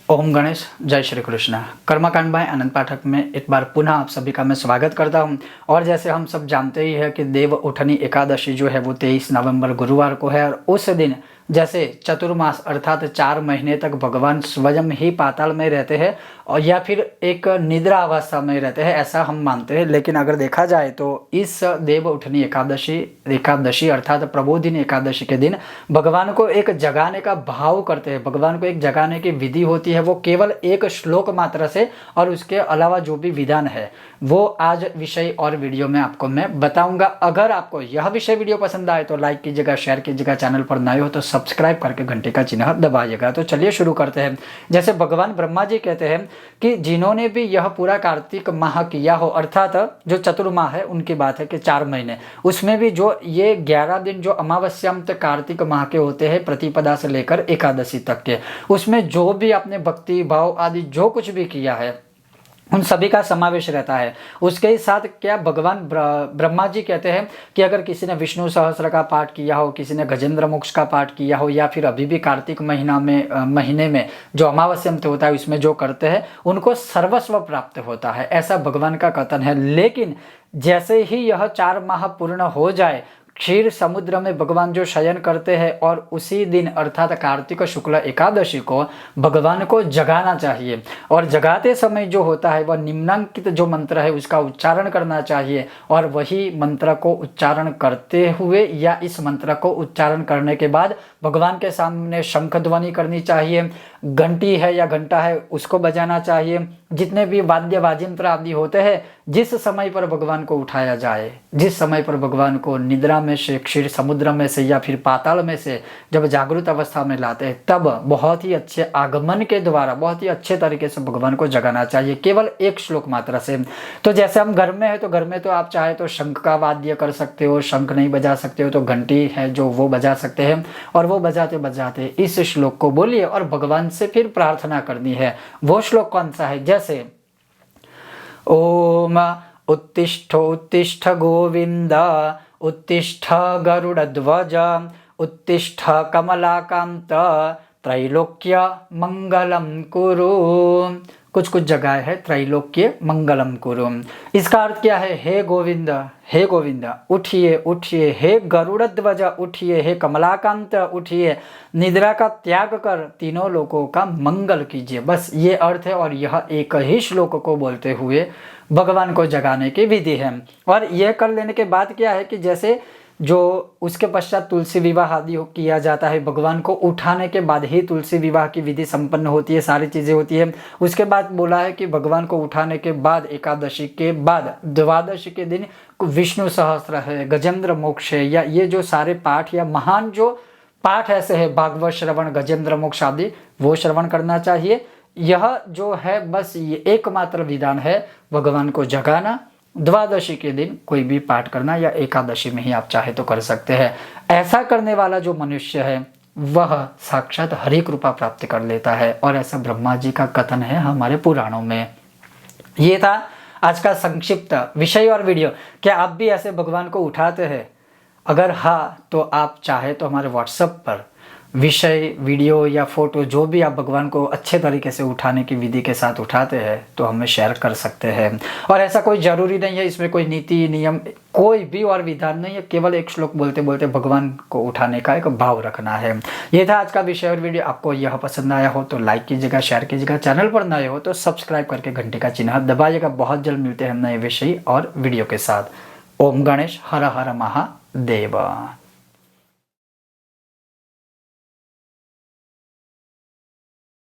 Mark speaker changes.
Speaker 1: ओम गणेश, जय श्री कृष्ण। कर्मकांड बाय आनंद पाठक में एक बार पुनः आप सभी का मैं स्वागत करता हूं। और जैसे हम सब जानते ही है कि देव उठनी एकादशी जो है वो 23 नवंबर गुरुवार को है। और उस दिन जैसे चतुर्मास अर्थात 4 महीने तक भगवान स्वयं ही पाताल में रहते हैं और या फिर एक निद्रा अवस्था में रहते हैं, ऐसा हम मानते हैं। लेकिन अगर देखा जाए तो इस देव उठनी एकादशी अर्थात प्रबोधिनी एकादशी के दिन भगवान को एक जगाने का भाव करते हैं। भगवान को एक जगाने की विधि होती है, वो केवल एक श्लोक मात्र से, और उसके अलावा जो भी विधान है वो आज विषय और वीडियो में आपको मैं बताऊंगा। अगर आपको यह विषय वीडियो पसंद आए तो लाइक कीजिएगा, शेयर कीजिएगा, चैनल पर नए हो तो सब्सक्राइब करके घंटे का चिन्ह दबाइएगा। तो चलिए शुरू करते हैं। जैसे भगवान ब्रह्मा जी कहते हैं कि जिन्होंने भी यह पूरा कार्तिक माह किया हो, अर्थात जो चतुर्माह है उनकी बात है कि 4 महीने, उसमें भी जो ये 11 दिन जो अमावस्यांत कार्तिक माह के होते हैं प्रतिपदा से लेकर एकादशी तक के, उसमें जो भी आपने भक्ति भाव आदि जो कुछ भी किया है उन सभी का समावेश रहता है। उसके ही साथ क्या भगवान ब्रह्मा जी कहते हैं कि अगर किसी ने विष्णु सहस्त्र का पाठ किया हो, किसी ने गजेंद्र मोक्ष का पाठ किया हो, या फिर अभी भी कार्तिक महीने में जो अमावस्या होता है उसमें जो करते हैं उनको सर्वस्व प्राप्त होता है, ऐसा भगवान का कथन है। लेकिन जैसे ही यह 4 माह पूर्ण हो जाए, क्षीर समुद्र में भगवान जो शयन करते हैं और उसी दिन अर्थात कार्तिक शुक्ल एकादशी को भगवान को जगाना चाहिए। और जगाते समय जो होता है वह निम्नांकित जो मंत्र है उसका उच्चारण करना चाहिए। और वही मंत्र को उच्चारण करते हुए या इस मंत्र को उच्चारण करने के बाद भगवान के सामने शंख ध्वनि करनी चाहिए, घंटी है या घंटा है उसको बजाना चाहिए। जितने भी वाद्य वाजिंत्र आदि होते हैं, जिस समय पर भगवान को उठाया जाए, जिस समय पर भगवान को निद्रा में से, क्षीर समुद्र में से या फिर पाताल में से जब जागृत अवस्था में लाते हैं, तब बहुत ही अच्छे आगमन के द्वारा बहुत ही अच्छे तरीके से भगवान को जगाना चाहिए, केवल एक श्लोक मात्र से। तो जैसे हम घर में है तो घर में तो आप चाहे तो शंख का वाद्य कर सकते हो, शंख नहीं बजा सकते हो तो घंटी है जो वो बजा सकते हैं। और वो बजाते बजाते इस श्लोक को बोलिए और भगवान से फिर प्रार्थना करनी है। वो श्लोक कौन सा है? जैसे ओम उत्तिष्ठ उत्तिष्ठ गोविंद, उत्तिष्ठ गरुड़ध्वज, उत्तिष्ठ कमलाकांत, त्रैलोक्य मंगलम कुरु। कुछ जगह है त्रैलोक्य मंगलम कुरु। इसका अर्थ क्या है? हे गोविंद, हे गोविंद उठिए उठिए, हे गरुड़ध्वज उठिए, हे कमलाकांत उठिए, निद्रा का त्याग कर तीनों लोगों का मंगल कीजिए। बस ये अर्थ है। और यह एक ही श्लोक को बोलते हुए भगवान को जगाने की विधि है। और यह कर लेने के बाद क्या है कि जैसे जो उसके पश्चात तुलसी विवाह आदि किया जाता है, भगवान को उठाने के बाद ही तुलसी विवाह की विधि संपन्न होती है, सारी चीज़ें होती है। उसके बाद बोला है कि भगवान को उठाने के बाद एकादशी के बाद द्वादशी के दिन विष्णु सहस्त्र है, गजेंद्र मोक्ष है, या ये जो सारे पाठ या महान जो पाठ ऐसे है, भागवत श्रवण, गजेंद्र मोक्ष आदि, वो श्रवण करना चाहिए। यह जो है बस ये एकमात्र विधान है भगवान को जगाना। द्वादशी के दिन कोई भी पाठ करना या एकादशी में ही आप चाहे तो कर सकते हैं। ऐसा करने वाला जो मनुष्य है वह साक्षात हरि कृपा प्राप्त कर लेता है, और ऐसा ब्रह्मा जी का कथन है हमारे पुराणों में। ये था आज का संक्षिप्त विषय और वीडियो। क्या आप भी ऐसे भगवान को उठाते हैं? अगर हाँ तो आप चाहे तो हमारे व्हाट्सएप पर विषय, वीडियो या फोटो जो भी आप भगवान को अच्छे तरीके से उठाने की विधि के साथ उठाते हैं तो हमें शेयर कर सकते हैं। और ऐसा कोई ज़रूरी नहीं है, इसमें कोई नीति नियम कोई भी और विधान नहीं है, केवल एक श्लोक बोलते बोलते भगवान को उठाने का एक भाव रखना है। ये था आज का विषय और वीडियो। आपको यह पसंद आया हो तो लाइक कीजिएगा, शेयर कीजिएगा, चैनल पर नए हो तो सब्सक्राइब करके घंटे का चिन्ह दबाइएगा। बहुत जल्द मिलते हैं नए विषय और वीडियो के साथ। ओम गणेश, हर हर महादेव।